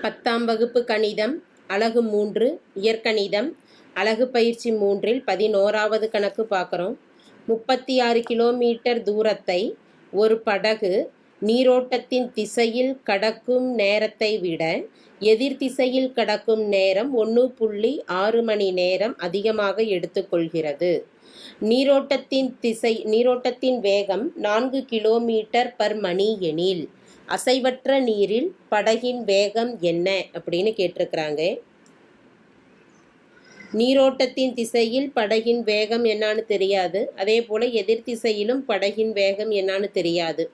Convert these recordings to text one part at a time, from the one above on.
10ஆம் வகுப்பு கணிதம் அலகு 3 இயற்கணிதம் அலகு பயிற்சி 3இல் 11வது கணக்கு பார்க்குறோம். 36 கிலோமீட்டர் தூரத்தை ஒரு படகு நீரோட்டத்தின் திசையில் கடக்கும் நேரத்தை விட எதிர் திசையில் கடக்கும் நேரம் 1.6 மணி நேரம் அதிகமாக எடுத்துக்கொள்கிறது. நீரோட்டத்தின் வேகம் 4 கிலோமீட்டர் பர் மணி எனில் அசைவற்ற நீரில் படகின் வேகம் என்ன அப்படின்னு கேட்டிருக்கிறாங்க. நீரோட்டத்தின் திசையில் படகின் வேகம் என்னான்னு தெரியாது, அதே போல் எதிர் திசையிலும் படகின் வேகம் என்னான்னு தெரியாது.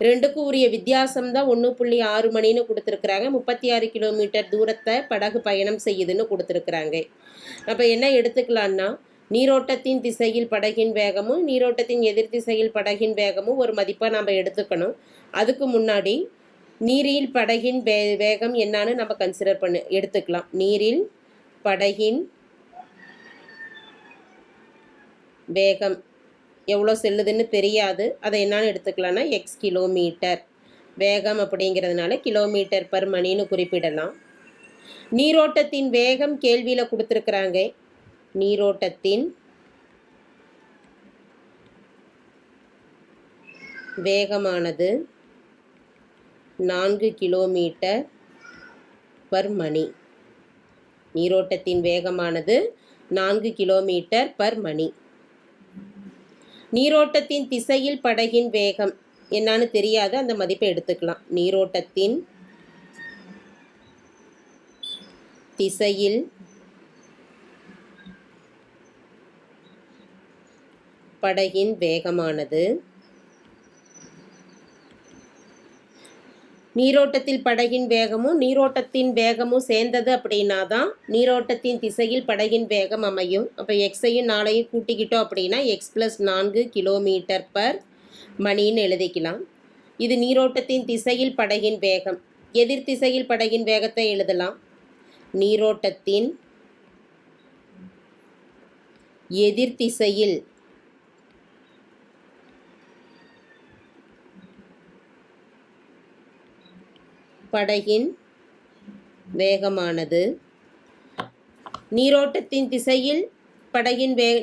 ரெண்டுக்கும் உரிய வித்தியாசம் தான் 1.6 மணின்னு கொடுத்துருக்குறாங்க. 36 கிலோமீட்டர் தூரத்தை படகு பயணம் செய்யுதுன்னு கொடுத்துருக்குறாங்க. அப்போ என்ன எடுத்துக்கலான்னா, நீரோட்டத்தின் திசையில் படகின் வேகமும் நீரோட்டத்தின் எதிர் திசையில் படகின் வேகமும் ஒரு மதிப்பாக நம்ம எடுத்துக்கணும். அதுக்கு முன்னாடி நீரில் படகின் வேகம் என்னான்னு நம்ம கன்சிடர் எடுத்துக்கலாம். நீரில் படகின் வேகம் எவ்வளோ செல்லுதுன்னு தெரியாது, அதை என்னான்னு எடுத்துக்கலாம்னா எக்ஸ் கிலோமீட்டர். வேகம் அப்படிங்கிறதுனால கிலோமீட்டர் பர் மணின்னு குறிப்பிடலாம். நீரோட்டத்தின் வேகம் கேள்வியில் கொடுத்துருக்குறாங்க. நீரோட்டத்தின் வேகமானது 4 கிலோமீட்டர் பர் மணி. நீரோட்டத்தின் வேகமானது 4 கிலோமீட்டர் பர் மணி. நீரோட்டத்தின் திசையில் படகின் வேகம் என்னான்னு தெரியாது, அந்த மதிப்பை எடுத்துக்கலாம். நீரோட்டத்தின் திசையில் படகின் வேகமானது நீரோட்டத்தில் படகின் வேகமும் நீரோட்டத்தின் வேகமும் சேர்ந்தது அப்படின்னா தான் நீரோட்டத்தின் திசையில் படகின் வேகம் அமையும். அப்போ எக்ஸையும் 4ஐயும் கூட்டிக்கிட்டோம் அப்படின்னா எக்ஸ் + 4 கிலோமீட்டர் பர் மணின்னு எழுதிக்கலாம். இது நீரோட்டத்தின் திசையில் படகின் வேகம். எதிர் திசையில் படகின் வேகத்தை எழுதலாம். நீரோட்டத்தின் எதிர் திசையில் படகின் வேகமானது நீரோட்டத்தின் திசையில்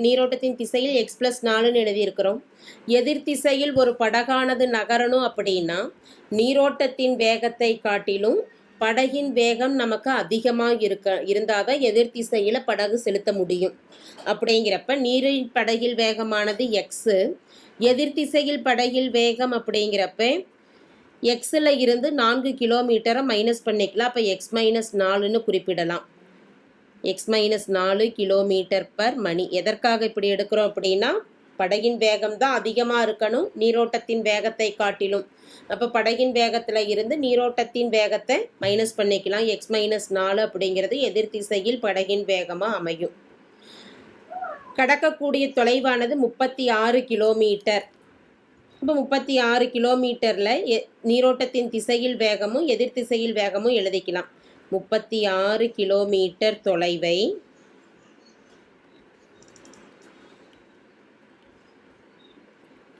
நீரோட்டத்தின் திசையில் எக்ஸ் + 4ன்னு எழுதியிருக்கிறோம். எதிர் திசையில் ஒரு படகானது நகரணும் அப்படின்னா நீரோட்டத்தின் வேகத்தை காட்டிலும் படகின் வேகம் நமக்கு அதிகமாக இருந்தால் தான் எதிர் திசையில் படகு செலுத்த முடியும். அப்படிங்கிறப்ப நீரின் படகில் வேகமானது எக்ஸு, எதிர் திசையில் படகில் வேகம் அப்படிங்கிறப்ப எக்ஸில் இருந்து 4 கிலோமீட்டரை மைனஸ் பண்ணிக்கலாம். அப்போ எக்ஸ் - 4ன்னு குறிப்பிடலாம். எக்ஸ் - 4 கிலோமீட்டர் பர் மணி. எதற்காக இப்படி எடுக்கிறோம் அப்படின்னா படகின் வேகம் தான் அதிகமாக இருக்கணும் நீரோட்டத்தின் வேகத்தை காட்டிலும். அப்போ படகின் வேகத்தில் இருந்து நீரோட்டத்தின் வேகத்தை மைனஸ் பண்ணிக்கலாம். எக்ஸ் - 4 அப்படிங்கிறது எதிர் திசையில் படகின் வேகமாக அமையும். கடக்கக்கூடிய தொலைவானது 36 கிலோமீட்டர். இப்போ 36 கிலோமீட்டரில் நீரோட்டத்தின் திசையில் வேகமும் எதிர் திசையில் வேகமும் எழுதிக்கலாம். 36 கிலோமீட்டர் தொலைவை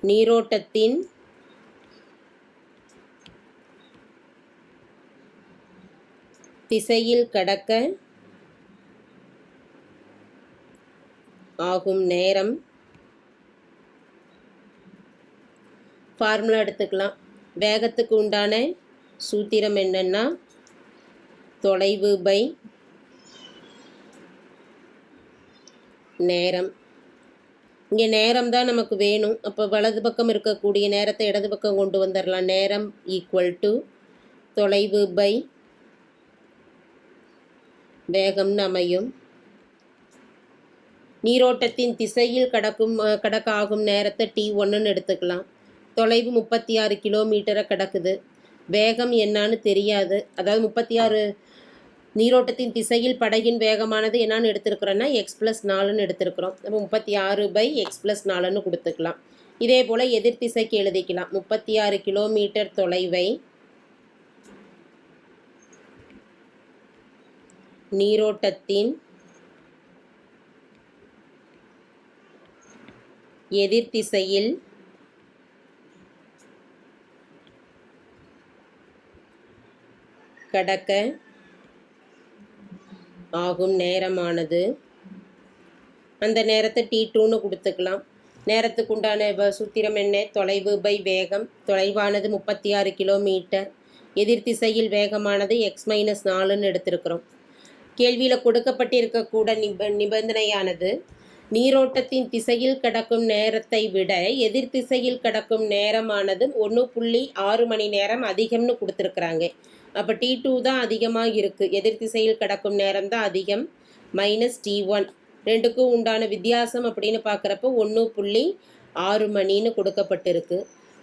நீரோட்டத்தின் திசையில் கடக்க ஆகும் நேரம் ஃபார்முலா எடுத்துக்கலாம். வேகத்துக்கு உண்டான சூத்திரம் என்னன்னா தொலைவு பை நேரம். இங்கே நேரம் தான் நமக்கு வேணும். அப்போ வலது பக்கம் இருக்கக்கூடிய நேரத்தை இடது பக்கம் கொண்டு வந்துடலாம். நேரம் = தொலைவு பை வேகம்னு அமையும். நீரோட்டத்தின் திசையில் கடக்காகும் நேரத்தை T1ன்னு எடுத்துக்கலாம். தொலைவு 36 கிலோமீட்டரை கடக்குது. வேகம் என்னான்னு தெரியாது, அதாவது 36 நீரோட்டத்தின் திசையில் படகின் வேகமானது என்னான்னு எடுத்துருக்குறோன்னா எக்ஸ் + 4ன்னு எடுத்துருக்குறோம். அப்போ 36/x + 4ன்னு கொடுத்துக்கலாம். இதே போல் எதிர் திசைக்கு எழுதிக்கலாம். 36 கிலோமீட்டர் தொலைவை நீரோட்டத்தின் எதிர் திசையில் கடக்க ஆகும் நேரமானது, அந்த நேரத்தை T2ன்னு கொடுத்துக்கலாம். நேரத்துக்கு உண்டான சூத்திரம் என்ன? தொலைவு பை வேகம். தொலைவானது 36 கிலோமீட்டர். எதிர் திசையில் வேகமானது x-4ன்னு எடுத்திருக்கிறோம். கேள்வியில் கொடுக்கப்பட்டிருக்கக்கூட நிபந்தனையானது நீரோட்டத்தின் திசையில் கடக்கும் நேரத்தை விட எதிர் திசையில் கடக்கும் நேரமானது 1.6 மணி நேரம் அதிகம்னு கொடுத்துருக்குறாங்க. அப்போ T2 தான் அதிகமாக இருக்குது, எதிர் திசையில் கடக்கும் நேரம் தான் அதிகம், மைனஸ் T1. ரெண்டுக்கும் உண்டான வித்தியாசம் அப்படின்னு பார்க்குறப்ப 1.6 மணின்னு கொடுக்கப்பட்டிருக்கு.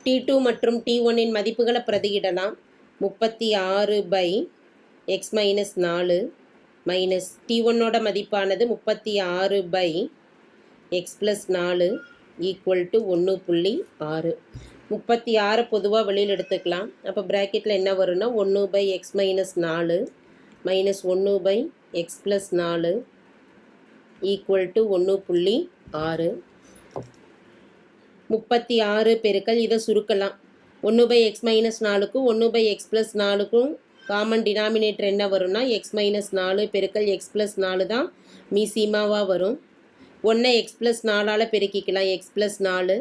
T2 மற்றும் T1இன் மதிப்புகளை பிரதியிடலாம். 36/x-4 மைனஸ் T1ஓட மதிப்பானது 36/x+4 ஈக்குவல் டு 1.6. 36 பொதுவாக வெளியில் எடுத்துக்கலாம். அப்போ ப்ராக்கெட்டில் என்ன வரும்னா 1/x-4 minus 1/x+4 equal to 1.6. 36 பெருக்கல் இதை சுருக்கலாம். 1/x-4க்கும் 1/x+4க்கும் காமன் டினாமினேட்டர் என்ன வரும்னா x-4 பெருக்கல் x+4 தான் மீசிமாவாக வரும். 1 x+4ஆல் பெருக்கிக்கலாம், x+4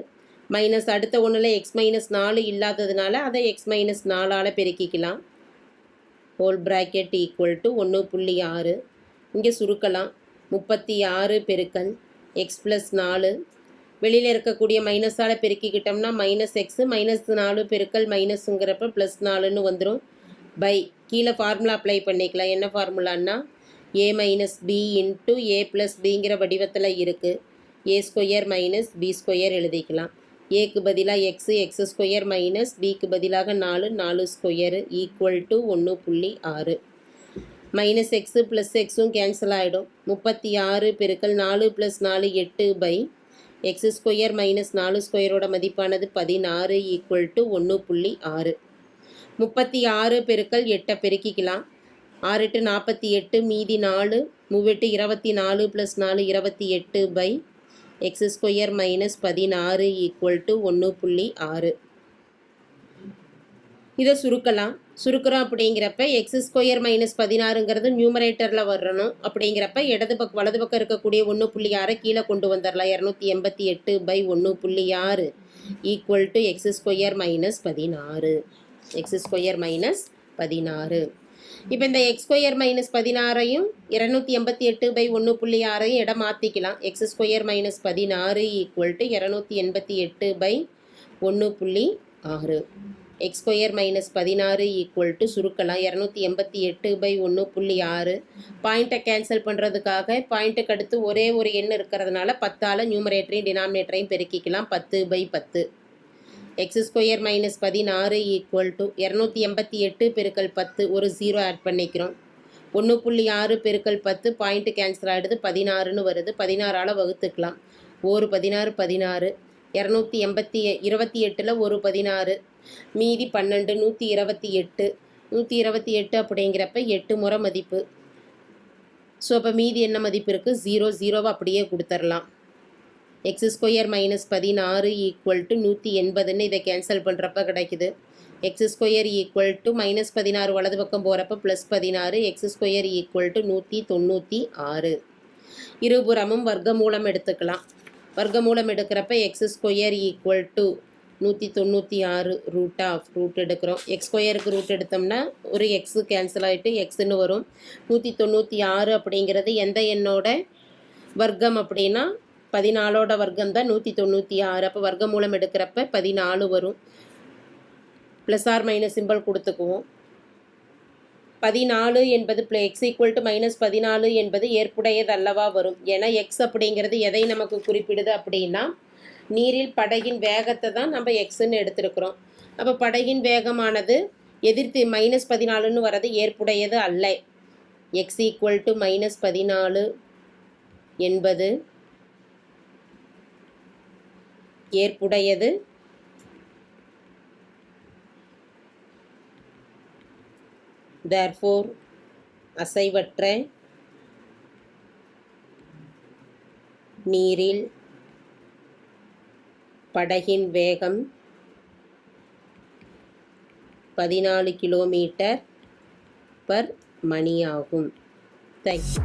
மைனஸ் அடுத்த ஒன்றில் x-4 இல்லாததுனால அதை x-4ஆல் பெருக்கிக்கலாம். Whole bracket equal to 1.6. இங்கே சுருக்கலாம். 36 பெருக்கல் x+4 வெளியில் இருக்கக்கூடிய மைனஸால் பெருக்கிக்கிட்டோம்னா மைனஸ் எக்ஸு, -4 பெருக்கல் மைனஸுங்கிறப்ப +4ன்னு வந்துடும். பை கீழே ஃபார்முலா அப்ளை பண்ணிக்கலாம். என்ன ஃபார்முலான்னா a minus B into a plus பிங்கிற வடிவத்தில் இருக்குது. a² மைனஸ் b² எழுதிக்கலாம். ஏக்கு பதிலாக x² மைனஸ் பிக்கு பதிலாக 4² equal to 1.6. Minus X plus எக்ஸும் கேன்சல் ஆகிடும். 36 பெருக்கல் 4 + 4 8/x² மைனஸ் 4² மதிப்பானது 16 ஈக்குவல் டு 1.6. 36 பெருக்கல் 8 பெருக்கிக்கலாம். 6 8 48, மீதி 4, 3 8 24 + 4 28/x² மைனஸ் 16 ஈக்குவல் டு 1.6. இதை சுருக்கலாம். சுருக்கிறோம் அப்படிங்கிறப்ப x² மைனஸ் 16ங்கிறது நியூமரேட்டரில் வரணும். அப்படிங்கிறப்ப வலது பக்கம் இருக்கக்கூடிய 1.6 கீழே கொண்டு வந்துடலாம். 288/1.6 equal to x² minus 16. x² minus 16. இப்போ இந்த x² மைனஸ் 16ஐயும் 288/1.6ஐயும் இடம் மாற்றிக்கலாம். x² minus 16 equal to 288/1.6. x² minus 16 equal to சுருக்கலாம். 288/1.6. பாயிண்ட்டை கேன்சல் பண்ணுறதுக்காக பாயிண்ட்டுக்கு அடுத்து ஒரே ஒரு எண் இருக்கிறதுனால 10ஆல் நியூமரேட்டரையும் டினாமினேட்டரையும் பெருக்கிக்கலாம். 10/10. x² மைனஸ் 16 ஈக்குவல் டு 288 பெருக்கல் 10, ஒரு 0 ஆட் பண்ணிக்கிறோம். 1.6 பெருக்கல் 10 பாயிண்ட்டு கேன்சல் ஆகிடுது, 16ன்னு வருது. 16ஆல் வகுத்துக்கலாம். ஒரு 16 16, 228ல் ஒரு 16, மீதி 12, 128. 128 அப்படிங்கிறப்ப 8 முறை மதிப்பு. ஸோ அப்போ மீதி என்ன மதிப்பு இருக்குது? 0. 0 அப்படியே கொடுத்துடலாம். x² மைனஸ் 16 ஈக்குவல் டு 180ன்னு இதை கேன்சல் பண்ணுறப்ப கிடைக்குது. x² ஈக்குவல் டு மைனஸ் 16 வலது பக்கம் போகிறப்ப ப்ளஸ் 16, x² ஈக்குவல் டு 196. இருபுறமும் வர்க்கமூலம் எடுத்துக்கலாம். வர்க்கமூலம் எடுக்கிறப்ப x² ஈக்குவல் டு 196 ரூட் எடுக்கிறோம். x² ரூட் எடுத்தோம்னா ஒரு எக்ஸு கேன்சல் ஆகிட்டு எக்ஸுன்னு வரும். 196 அப்படிங்கிறது எந்த எண்ணோட வர்க்கம் அப்படின்னா 14ஓட வர்க்கம் தான் 196. அப்போ வர்க்கமூலம் எடுக்கிறப்ப 14 வரும். ப்ளஸ் ஆர் மைனஸ் சிம்பிள் கொடுத்துக்குவோம். 14 என்பது x ஈக்குவல் டு -14 என்பது ஏற்புடையது அல்லவா வரும். ஏன்னா எக்ஸ் அப்படிங்கிறது எதை நமக்கு குறிப்பிடுது அப்படின்னா நீரில் படகின் வேகத்தை தான் நம்ம எக்ஸுன்னு எடுத்துருக்குறோம். அப்போ படகின் வேகமானது எதிர்த்து -14ன்னு வர்றது ஏற்புடையது அல்ல. எக்ஸ் ஈக்குவல் டு -14 என்பது ஏற்புடையது therefore அசைவற்ற நீரில் படகின் வேகம் 14 கிலோமீட்டர் பர் மணி ஆகும். தேங்க்யூ.